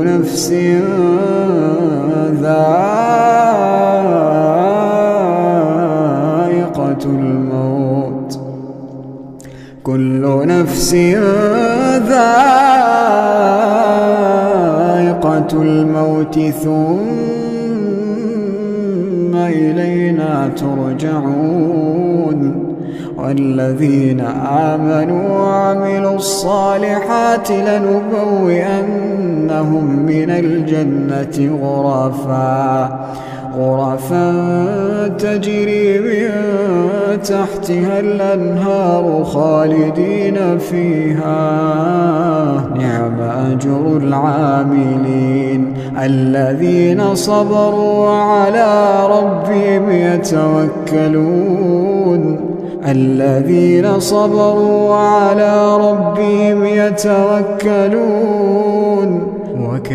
نفس ذائقة الموت كل نفس ذائقة الموت ثم إلينا ترجعون والذين آمنوا وعملوا الصالحات لنبوئنهم من الجنة غرفا تجري من تحتها الأنهار خالدين فيها نعم أجر العاملين الذين صبروا وعلى ربهم يتوكلون الذين صبروا وعلى ربهم يتوكلون